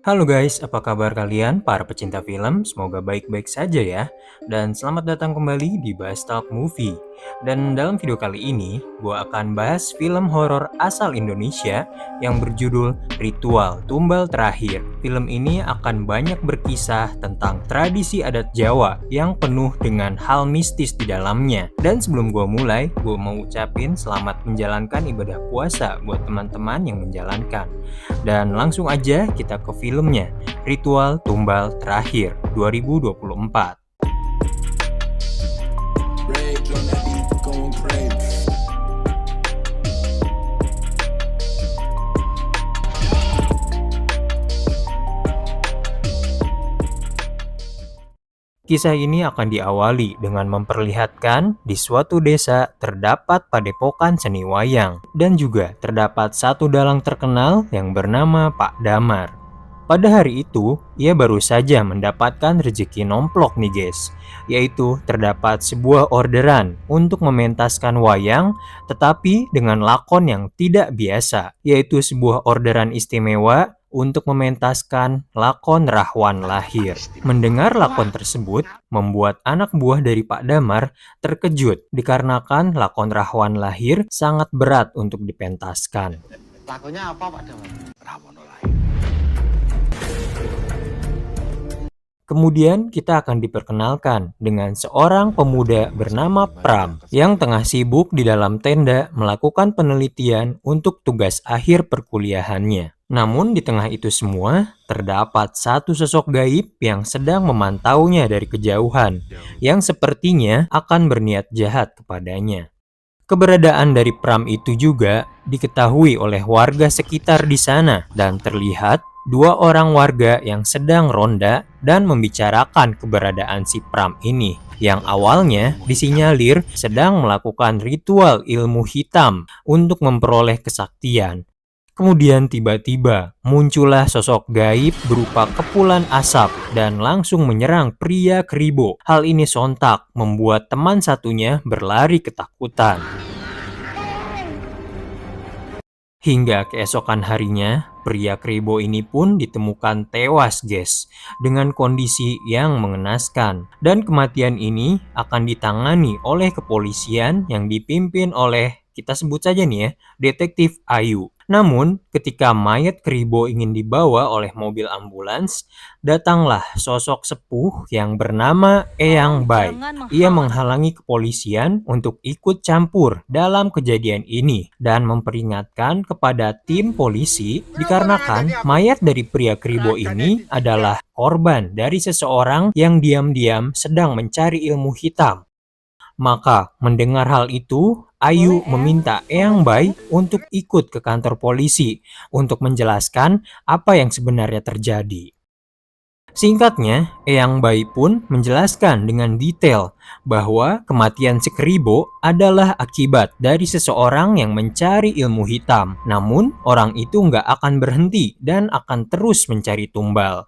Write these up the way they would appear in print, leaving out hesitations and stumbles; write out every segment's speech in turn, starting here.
Halo guys, apa kabar kalian para pecinta film? Semoga baik-baik saja ya. Dan selamat datang kembali di Bahas Talk Movie. Dan dalam video kali ini, gue akan bahas film horor asal Indonesia yang berjudul Ritual Tumbal Terakhir. Film ini akan banyak berkisah tentang tradisi adat Jawa yang penuh dengan hal mistis di dalamnya. Dan sebelum gue mulai, gue mau ucapin selamat menjalankan ibadah puasa buat teman-teman yang menjalankan. Dan langsung aja kita ke filmnya, Ritual Tumbal Terakhir 2024. Kisah ini akan diawali dengan memperlihatkan di suatu desa terdapat padepokan seni wayang dan juga terdapat satu dalang terkenal yang bernama Pak Damar. Pada hari itu, ia baru saja mendapatkan rezeki nomplok nih guys, yaitu terdapat sebuah orderan untuk mementaskan wayang tetapi dengan lakon yang tidak biasa, yaitu sebuah orderan istimewa untuk mementaskan lakon Rahwan Lahir. Mendengar lakon tersebut, membuat anak buah dari Pak Damar terkejut dikarenakan lakon Rahwan Lahir sangat berat untuk dipentaskan. Lakonnya apa Pak Damar? Rahwan Lahir. Kemudian kita akan diperkenalkan dengan seorang pemuda bernama Pram yang tengah sibuk di dalam tenda melakukan penelitian untuk tugas akhir perkuliahannya. Namun di tengah itu semua, terdapat satu sosok gaib yang sedang memantaunya dari kejauhan, yang sepertinya akan berniat jahat kepadanya. Keberadaan dari Pram itu juga diketahui oleh warga sekitar di sana dan terlihat dua orang warga yang sedang ronda dan membicarakan keberadaan si Pram ini yang awalnya disinyalir sedang melakukan ritual ilmu hitam untuk memperoleh kesaktian. Kemudian tiba-tiba muncullah sosok gaib berupa kepulan asap dan langsung menyerang pria Kribo. Hal ini sontak membuat teman satunya berlari ketakutan. Hingga keesokan harinya, pria Kribo ini pun ditemukan tewas guys, dengan kondisi yang mengenaskan. Dan kematian ini akan ditangani oleh kepolisian yang dipimpin oleh, kita sebut saja nih ya, Detektif Ayu. Namun, ketika mayat Kribo ingin dibawa oleh mobil ambulans, datanglah sosok sepuh yang bernama Eyang Bai. Ia menghalangi kepolisian untuk ikut campur dalam kejadian ini dan memperingatkan kepada tim polisi dikarenakan mayat dari pria Kribo ini adalah korban dari seseorang yang diam-diam sedang mencari ilmu hitam. Maka mendengar hal itu, Ayu meminta Eyang Bai untuk ikut ke kantor polisi untuk menjelaskan apa yang sebenarnya terjadi. Singkatnya, Eyang Bai pun menjelaskan dengan detail bahwa kematian si Kribo adalah akibat dari seseorang yang mencari ilmu hitam. Namun, orang itu nggak akan berhenti dan akan terus mencari tumbal.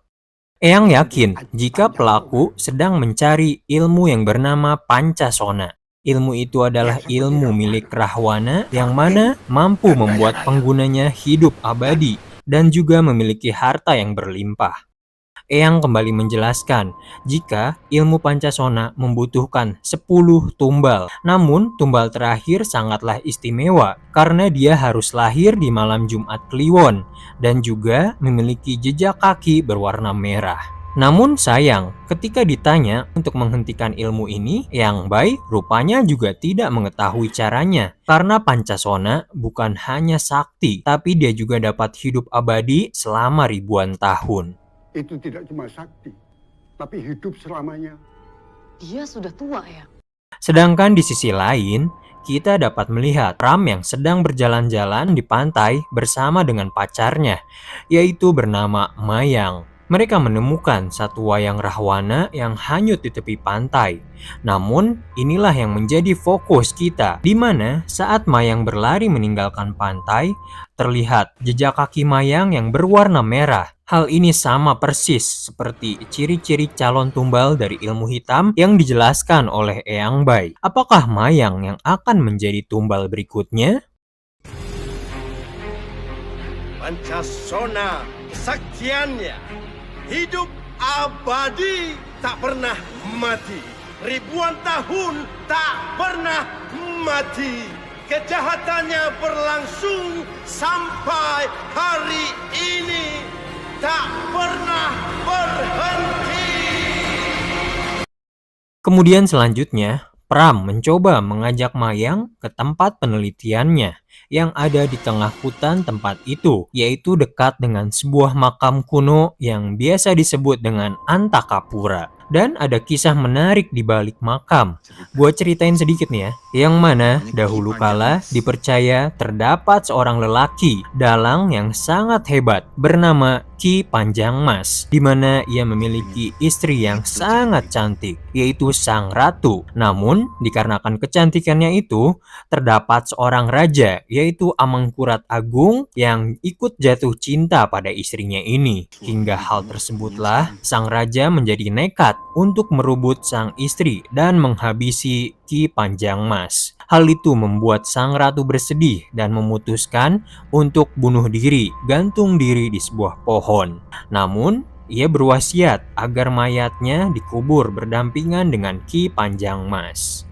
Eyang yakin jika pelaku sedang mencari ilmu yang bernama Pancasona. Ilmu itu adalah ilmu milik Rahwana yang mana mampu membuat penggunanya hidup abadi dan juga memiliki harta yang berlimpah. Eyang kembali menjelaskan jika ilmu Pancasona membutuhkan 10 tumbal. Namun tumbal terakhir sangatlah istimewa karena dia harus lahir di malam Jumat Kliwon dan juga memiliki jejak kaki berwarna merah. Namun sayang, ketika ditanya untuk menghentikan ilmu ini, Eyang Bai rupanya juga tidak mengetahui caranya. Karena Pancasona bukan hanya sakti, tapi dia juga dapat hidup abadi selama ribuan tahun. Itu tidak cuma sakti, tapi hidup selamanya. Dia sudah tua ya. Sedangkan di sisi lain, kita dapat melihat Pram yang sedang berjalan-jalan di pantai bersama dengan pacarnya, yaitu bernama Mayang. Mereka menemukan satu wayang Rahwana yang hanyut di tepi pantai. Namun, inilah yang menjadi fokus kita, di mana saat Mayang berlari meninggalkan pantai, terlihat jejak kaki Mayang yang berwarna merah. Hal ini sama persis seperti ciri-ciri calon tumbal dari ilmu hitam yang dijelaskan oleh Eyang Bai. Apakah Mayang yang akan menjadi tumbal berikutnya? Pancasona kesaktiannya hidup abadi, tak pernah mati. Ribuan tahun tak pernah mati. Kejahatannya berlangsung sampai hari ini, tak pernah berhenti. Kemudian selanjutnya, Pram mencoba mengajak Mayang ke tempat penelitiannya yang ada di tengah hutan tempat itu, yaitu dekat dengan sebuah makam kuno yang biasa disebut dengan Antakapura. Dan ada kisah menarik di balik makam. Gua ceritain sedikit nih ya. Yang mana dahulu kala dipercaya terdapat seorang lelaki dalang yang sangat hebat bernama Ki Panjang Mas, di mana ia memiliki istri yang sangat cantik, yaitu Sang Ratu. Namun, dikarenakan kecantikannya itu, terdapat seorang raja, yaitu Amangkurat Agung, yang ikut jatuh cinta pada istrinya ini. Hingga hal tersebutlah, sang raja menjadi nekat untuk merebut sang istri dan menghabisi Ki Panjang Mas. Hal itu membuat sang ratu bersedih dan memutuskan untuk bunuh diri, gantung diri di sebuah pohon. Namun, ia berwasiat agar mayatnya dikubur berdampingan dengan Ki Panjang Mas.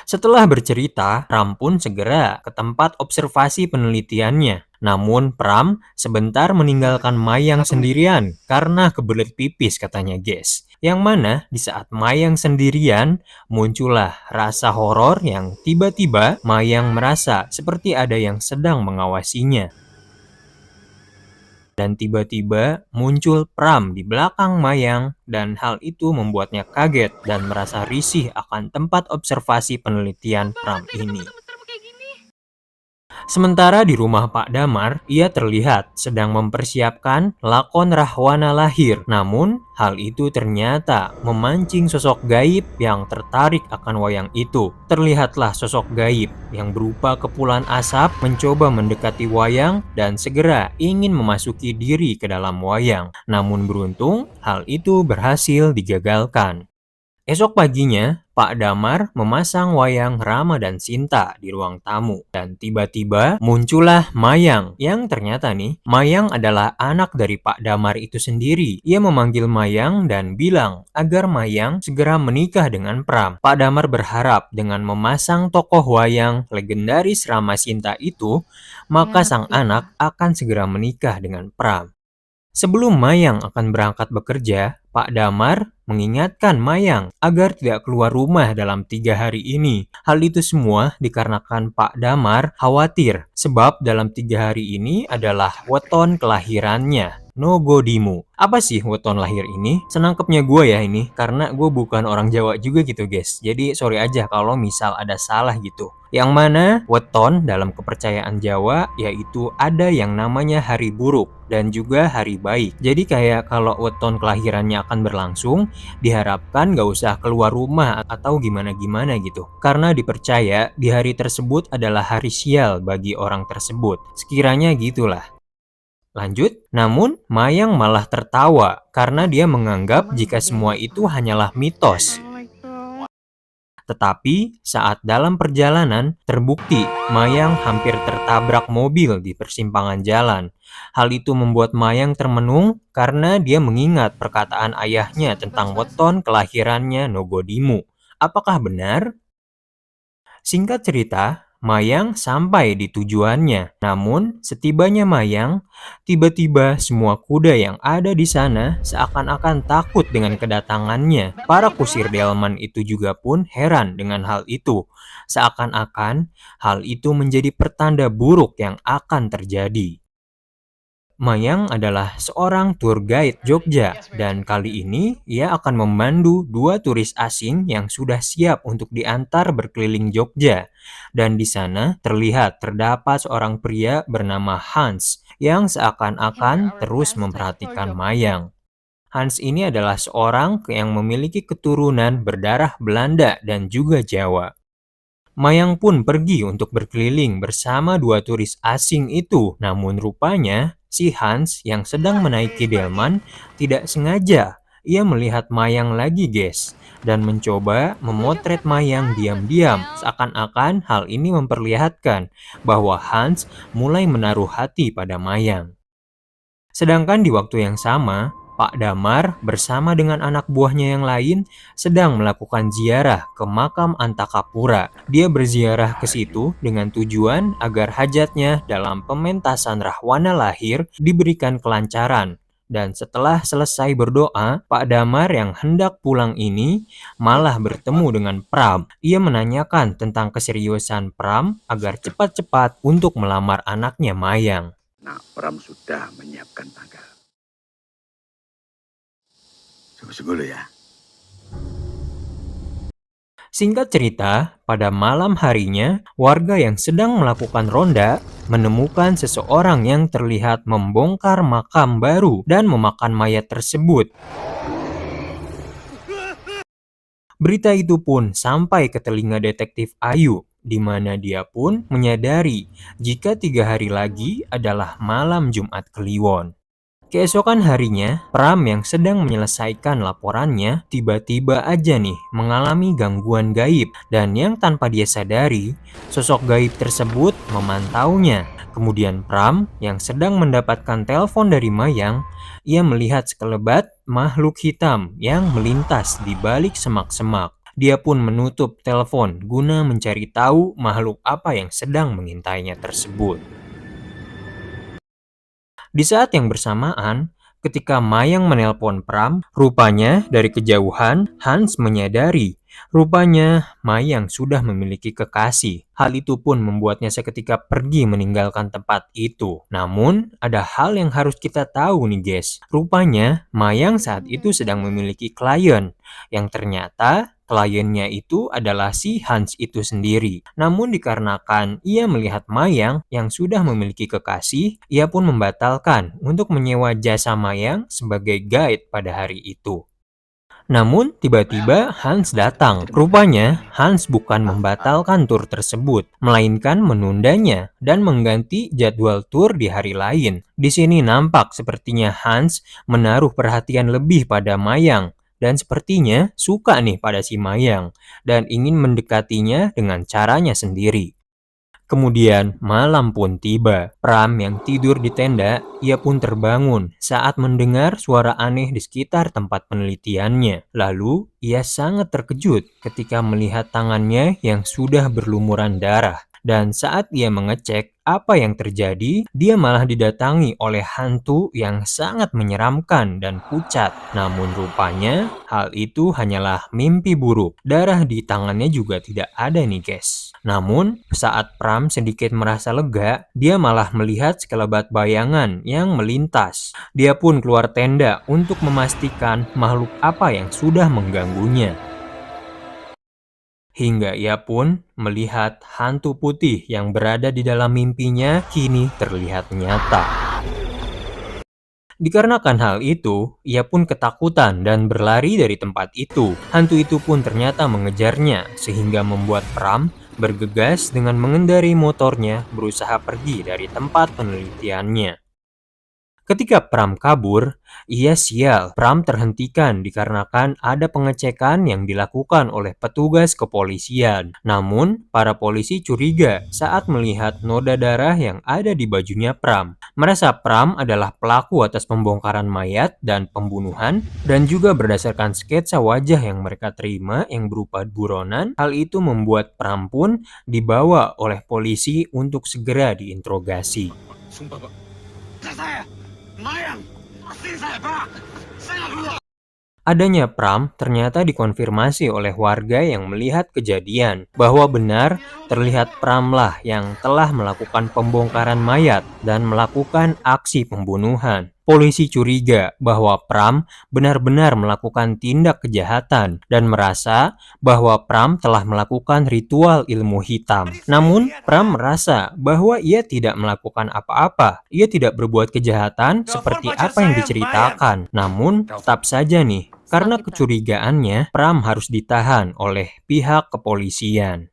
Setelah bercerita, Pram pun segera ke tempat observasi penelitiannya. Namun Pram sebentar meninggalkan Mayang sendirian karena kebelet pipis katanya guys. Yang mana di saat Mayang sendirian muncullah rasa horor yang tiba-tiba Mayang merasa seperti ada yang sedang mengawasinya. Dan tiba-tiba muncul Pram di belakang Mayang dan hal itu membuatnya kaget dan merasa risih akan tempat observasi penelitian Pram ini. Sementara di rumah Pak Damar, ia terlihat sedang mempersiapkan lakon Rahwana lahir. Namun, hal itu ternyata memancing sosok gaib yang tertarik akan wayang itu. Terlihatlah sosok gaib yang berupa kepulan asap mencoba mendekati wayang dan segera ingin memasuki diri ke dalam wayang. Namun beruntung, hal itu berhasil digagalkan. Esok paginya, Pak Damar memasang wayang Rama dan Sinta di ruang tamu. Dan tiba-tiba muncullah Mayang, yang ternyata nih, Mayang adalah anak dari Pak Damar itu sendiri. Ia memanggil Mayang dan bilang agar Mayang segera menikah dengan Pram. Pak Damar berharap dengan memasang tokoh wayang legendaris Rama Sinta itu, maka sang anak akan segera menikah dengan Pram. Sebelum Mayang akan berangkat bekerja, Pak Damar mengingatkan Mayang agar tidak keluar rumah dalam 3 hari ini. Hal itu semua dikarenakan Pak Damar khawatir sebab dalam 3 hari ini adalah weton kelahirannya, Nogodimu. Apa sih weton lahir ini? Senangkepnya gue ya ini, karena gue bukan orang Jawa juga gitu guys. Jadi sorry aja kalau misal ada salah gitu. Yang mana weton dalam kepercayaan Jawa yaitu ada yang namanya hari buruk dan juga hari baik. Jadi kayak kalau weton kelahirannya akan berlangsung, diharapkan gak usah keluar rumah atau gimana-gimana gitu. Karena dipercaya di hari tersebut adalah hari sial bagi orang tersebut. Sekiranya gitulah. Lanjut, namun Mayang malah tertawa karena dia menganggap jika semua itu hanyalah mitos. Tetapi saat dalam perjalanan terbukti Mayang hampir tertabrak mobil di persimpangan jalan. Hal itu membuat Mayang termenung karena dia mengingat perkataan ayahnya tentang weton kelahirannya Nogodimu. Apakah benar? Singkat cerita, Mayang sampai di tujuannya. Namun, setibanya Mayang, tiba-tiba semua kuda yang ada di sana seakan-akan takut dengan kedatangannya. Para kusir delman itu juga pun heran dengan hal itu. Seakan-akan hal itu menjadi pertanda buruk yang akan terjadi. Mayang adalah seorang tour guide Jogja dan kali ini ia akan memandu 2 turis asing yang sudah siap untuk diantar berkeliling Jogja. Dan di sana terlihat terdapat seorang pria bernama Hans yang seakan-akan terus memperhatikan Mayang. Hans ini adalah seorang yang memiliki keturunan berdarah Belanda dan juga Jawa. Mayang pun pergi untuk berkeliling bersama 2 turis asing itu. Namun rupanya si Hans yang sedang menaiki delman tidak sengaja. Ia melihat Mayang lagi guys dan mencoba memotret Mayang diam-diam. Seakan-akan hal ini memperlihatkan bahwa Hans mulai menaruh hati pada Mayang. Sedangkan di waktu yang sama, Pak Damar bersama dengan anak buahnya yang lain sedang melakukan ziarah ke makam Antakapura. Dia berziarah ke situ dengan tujuan agar hajatnya dalam pementasan Rahwana lahir diberikan kelancaran. Dan setelah selesai berdoa, Pak Damar yang hendak pulang ini malah bertemu dengan Pram. Ia menanyakan tentang keseriusan Pram agar cepat-cepat untuk melamar anaknya Mayang. Nah, Pram sudah menyiapkan tanggal. Sungguh-sungguh ya. Singkat cerita, pada malam harinya, warga yang sedang melakukan ronda menemukan seseorang yang terlihat membongkar makam baru dan memakan mayat tersebut. Berita itu pun sampai ke telinga detektif Ayu, di mana dia pun menyadari jika 3 hari lagi adalah malam Jumat Kliwon. Keesokan harinya, Pram yang sedang menyelesaikan laporannya tiba-tiba aja nih mengalami gangguan gaib, dan yang tanpa dia sadari, sosok gaib tersebut memantaunya. Kemudian Pram yang sedang mendapatkan telepon dari Mayang, ia melihat sekelebat makhluk hitam yang melintas di balik semak-semak. Dia pun menutup telepon guna mencari tahu makhluk apa yang sedang mengintainya tersebut. Di saat yang bersamaan, ketika Mayang menelpon Pram, rupanya dari kejauhan Hans menyadari rupanya Mayang sudah memiliki kekasih. Hal itu pun membuatnya seketika pergi meninggalkan tempat itu. Namun, ada hal yang harus kita tahu nih guys. Rupanya Mayang saat itu sedang memiliki klien yang ternyata kliennya itu adalah si Hans itu sendiri. Namun dikarenakan ia melihat Mayang yang sudah memiliki kekasih, ia pun membatalkan untuk menyewa jasa Mayang sebagai guide pada hari itu. Namun tiba-tiba Hans datang. Rupanya Hans bukan membatalkan tur tersebut, melainkan menundanya dan mengganti jadwal tur di hari lain. Di sini nampak sepertinya Hans menaruh perhatian lebih pada Mayang. Dan sepertinya suka nih pada si Mayang dan ingin mendekatinya dengan caranya sendiri. Kemudian malam pun tiba. Pram yang tidur di tenda, ia pun terbangun saat mendengar suara aneh di sekitar tempat penelitiannya. Lalu ia sangat terkejut ketika melihat tangannya yang sudah berlumuran darah. Dan saat ia mengecek apa yang terjadi, dia malah didatangi oleh hantu yang sangat menyeramkan dan pucat. Namun rupanya hal itu hanyalah mimpi buruk. Darah di tangannya juga tidak ada nih guys. Namun saat Pram sedikit merasa lega, dia malah melihat sekelebat bayangan yang melintas. Dia pun keluar tenda untuk memastikan makhluk apa yang sudah mengganggunya. Hingga ia pun melihat hantu putih yang berada di dalam mimpinya kini terlihat nyata. Dikarenakan hal itu, ia pun ketakutan dan berlari dari tempat itu. Hantu itu pun ternyata mengejarnya, sehingga membuat Pram bergegas dengan mengendarai motornya berusaha pergi dari tempat penelitiannya. Ketika Pram kabur, ia sial. Pram terhentikan dikarenakan ada pengecekan yang dilakukan oleh petugas kepolisian. Namun, para polisi curiga saat melihat noda darah yang ada di bajunya Pram. Merasa Pram adalah pelaku atas pembongkaran mayat dan pembunuhan, dan juga berdasarkan sketsa wajah yang mereka terima yang berupa buronan, hal itu membuat Pram pun dibawa oleh polisi untuk segera diinterogasi. Sumpah, Pak. Saya! Mayang! Pasti saya, Pak! Saya keluar! Adanya Pram ternyata dikonfirmasi oleh warga yang melihat kejadian bahwa benar terlihat Pram lah yang telah melakukan pembongkaran mayat dan melakukan aksi pembunuhan. Polisi curiga bahwa Pram benar-benar melakukan tindak kejahatan dan merasa bahwa Pram telah melakukan ritual ilmu hitam. Namun, Pram merasa bahwa ia tidak melakukan apa-apa. Ia tidak berbuat kejahatan seperti apa yang diceritakan. Namun, tetap saja nih, karena kecurigaannya, Pram harus ditahan oleh pihak kepolisian.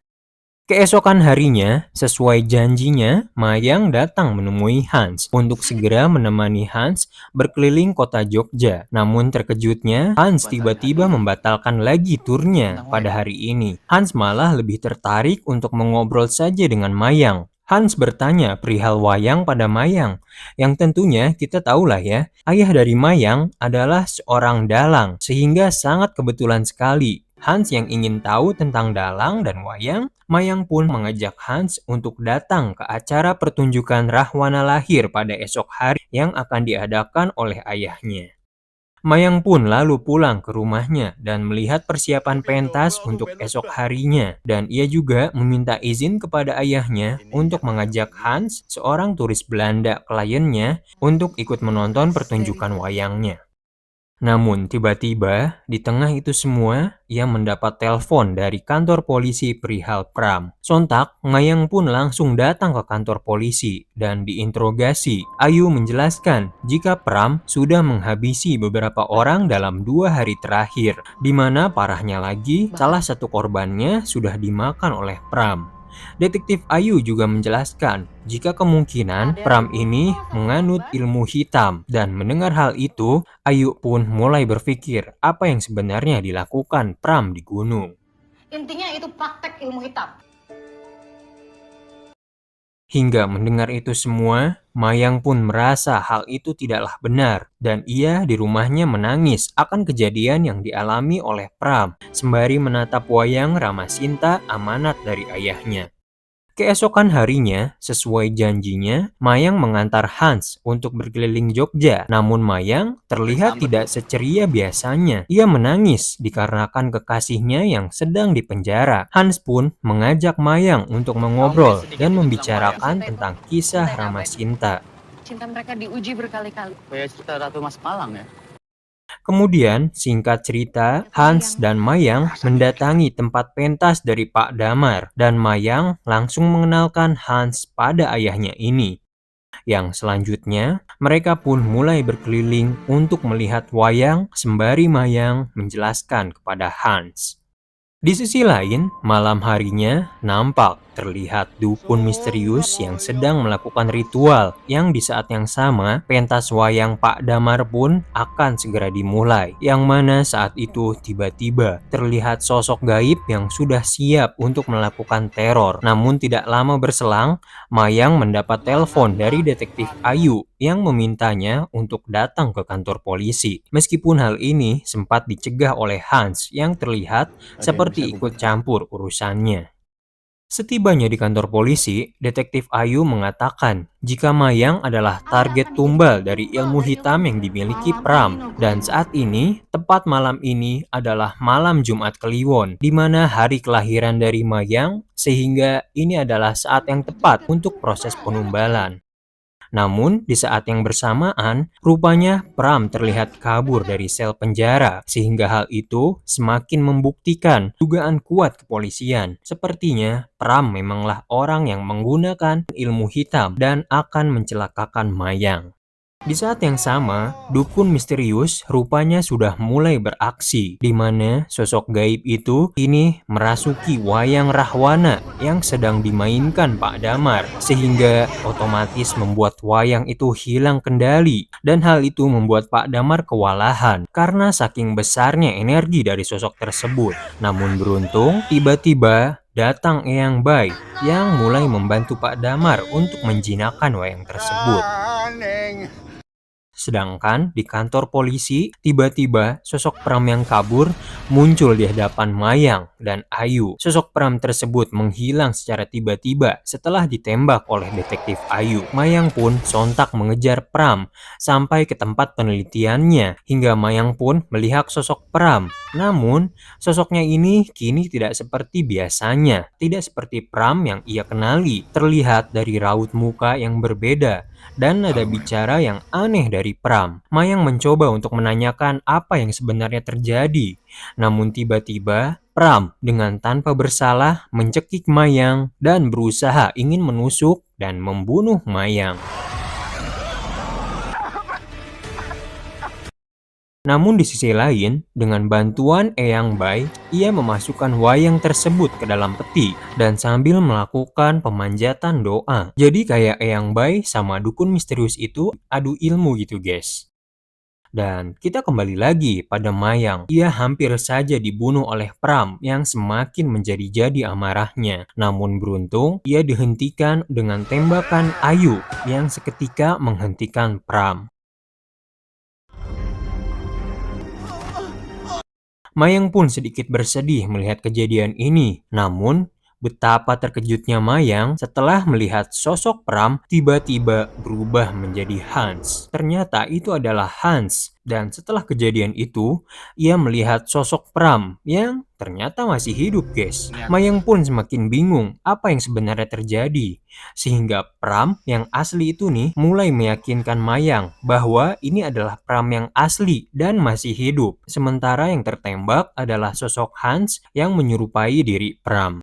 Keesokan harinya, sesuai janjinya, Mayang datang menemui Hans untuk segera menemani Hans berkeliling kota Jogja. Namun terkejutnya, Hans tiba-tiba membatalkan lagi turnya pada hari ini. Hans malah lebih tertarik untuk mengobrol saja dengan Mayang. Hans bertanya perihal Wayang pada Mayang, yang tentunya kita tahulah ya, ayah dari Mayang adalah seorang dalang, sehingga sangat kebetulan sekali. Hans yang ingin tahu tentang dalang dan wayang, Mayang pun mengajak Hans untuk datang ke acara pertunjukan Rahwana lahir pada esok hari yang akan diadakan oleh ayahnya. Mayang pun lalu pulang ke rumahnya dan melihat persiapan pentas untuk esok harinya. Dan ia juga meminta izin kepada ayahnya untuk mengajak Hans, seorang turis Belanda kliennya, untuk ikut menonton pertunjukan wayangnya. Namun tiba-tiba di tengah itu semua, ia mendapat telepon dari kantor polisi perihal Pram. Sontak, Mayang pun langsung datang ke kantor polisi dan diinterogasi. Ayu menjelaskan jika Pram sudah menghabisi beberapa orang dalam 2 hari terakhir, di mana parahnya lagi, salah satu korbannya sudah dimakan oleh Pram. Detektif Ayu juga menjelaskan jika kemungkinan Pram ini menganut ilmu hitam, dan mendengar hal itu, Ayu pun mulai berpikir apa yang sebenarnya dilakukan Pram di gunung. Intinya itu praktek ilmu hitam. Hingga mendengar itu semua, Mayang pun merasa hal itu tidaklah benar, dan ia di rumahnya menangis akan kejadian yang dialami oleh Pram, sembari menatap wayang Ramasinta amanat dari ayahnya. Keesokan harinya, sesuai janjinya, Mayang mengantar Hans untuk berkeliling Jogja. Namun Mayang terlihat tidak seceria biasanya. Ia menangis dikarenakan kekasihnya yang sedang dipenjara. Hans pun mengajak Mayang untuk mengobrol dan membicarakan tentang kisah Ramasinta. Cinta mereka diuji berkali-kali. Kayak cerita Ratu Mas Malang ya. Kemudian, singkat cerita, Hans dan Mayang mendatangi tempat pentas dari Pak Damar, dan Mayang langsung mengenalkan Hans pada ayahnya ini. Yang selanjutnya, mereka pun mulai berkeliling untuk melihat wayang sembari Mayang menjelaskan kepada Hans. Di sisi lain, malam harinya nampak terlihat dukun misterius yang sedang melakukan ritual, yang di saat yang sama pentas wayang Pak Damar pun akan segera dimulai, yang mana saat itu tiba-tiba terlihat sosok gaib yang sudah siap untuk melakukan teror. Namun tidak lama berselang, Mayang mendapat telepon dari detektif Ayu yang memintanya untuk datang ke kantor polisi. Meskipun hal ini sempat dicegah oleh Hans yang terlihat seperti ikut campur urusannya. Setibanya di kantor polisi, detektif Ayu mengatakan jika Mayang adalah target tumbal dari ilmu hitam yang dimiliki Pram, dan saat ini, tepat malam ini adalah malam Jumat Kliwon, di mana hari kelahiran dari Mayang, sehingga ini adalah saat yang tepat untuk proses penumbalan. Namun, di saat yang bersamaan, rupanya Pram terlihat kabur dari sel penjara, sehingga hal itu semakin membuktikan dugaan kuat kepolisian. Sepertinya, Pram memanglah orang yang menggunakan ilmu hitam dan akan mencelakakan Mayang. Di saat yang sama, dukun misterius rupanya sudah mulai beraksi, di mana sosok gaib itu kini merasuki wayang Rahwana yang sedang dimainkan Pak Damar, sehingga otomatis membuat wayang itu hilang kendali, dan hal itu membuat Pak Damar kewalahan karena saking besarnya energi dari sosok tersebut. Namun beruntung, tiba-tiba datang Eyang Bai yang mulai membantu Pak Damar untuk menjinakkan wayang tersebut. Sedangkan di kantor polisi, tiba-tiba sosok Pram yang kabur muncul di hadapan Mayang dan Ayu. Sosok Pram tersebut menghilang secara tiba-tiba setelah ditembak oleh detektif Ayu. Mayang pun sontak mengejar Pram sampai ke tempat penelitiannya, hingga Mayang pun melihat sosok Pram. Namun, sosoknya ini kini tidak seperti biasanya. Tidak seperti Pram yang ia kenali. Terlihat dari raut muka yang berbeda dan nada bicara yang aneh dari Pram. Mayang mencoba untuk menanyakan apa yang sebenarnya terjadi. Namun tiba-tiba, Pram dengan tanpa bersalah mencekik Mayang dan berusaha ingin menusuk dan membunuh Mayang. Namun di sisi lain, dengan bantuan Eyang Bai, ia memasukkan wayang tersebut ke dalam peti dan sambil melakukan pemanjatan doa. Jadi kayak Eyang Bai sama dukun misterius itu adu ilmu gitu guys. Dan kita kembali lagi pada Mayang. Ia hampir saja dibunuh oleh Pram yang semakin menjadi-jadi amarahnya. Namun beruntung, ia dihentikan dengan tembakan Ayu yang seketika menghentikan Pram. Mayang pun sedikit bersedih melihat kejadian ini. Namun, betapa terkejutnya Mayang setelah melihat sosok Pram tiba-tiba berubah menjadi Hans. Ternyata itu adalah Hans. Dan setelah kejadian itu, ia melihat sosok Pram yang ternyata masih hidup, guys. Mayang pun semakin bingung apa yang sebenarnya terjadi. Sehingga Pram yang asli itu nih mulai meyakinkan Mayang bahwa ini adalah Pram yang asli dan masih hidup. Sementara yang tertembak adalah sosok Hans yang menyerupai diri Pram.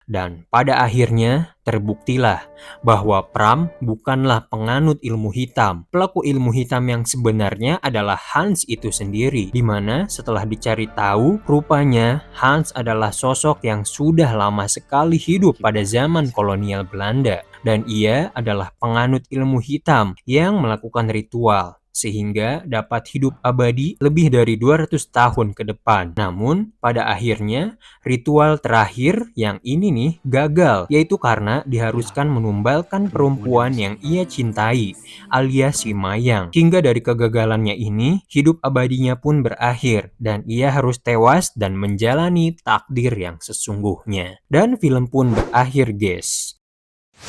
Dan pada akhirnya terbuktilah bahwa Pram bukanlah penganut ilmu hitam. Pelaku ilmu hitam yang sebenarnya adalah Hans itu sendiri. Dimana setelah dicari tahu, rupanya Hans adalah sosok yang sudah lama sekali hidup pada zaman kolonial Belanda. Dan ia adalah penganut ilmu hitam yang melakukan ritual sehingga dapat hidup abadi lebih dari 200 tahun ke depan. Namun, pada akhirnya, ritual terakhir yang ini nih gagal, yaitu karena diharuskan menumbalkan perempuan yang ia cintai, alias si Mayang. Hingga dari kegagalannya ini, hidup abadinya pun berakhir, dan ia harus tewas dan menjalani takdir yang sesungguhnya. Dan film pun berakhir, guys.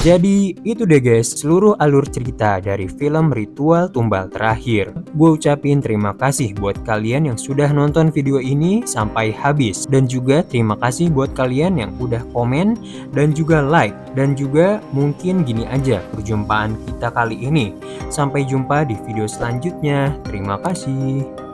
Jadi itu deh guys, seluruh alur cerita dari film Ritual Tumbal Terakhir. Gue ucapin terima kasih buat kalian yang sudah nonton video ini sampai habis. Dan juga terima kasih buat kalian yang udah komen dan juga like. Dan juga mungkin gini aja perjumpaan kita kali ini. Sampai jumpa di video selanjutnya. Terima kasih.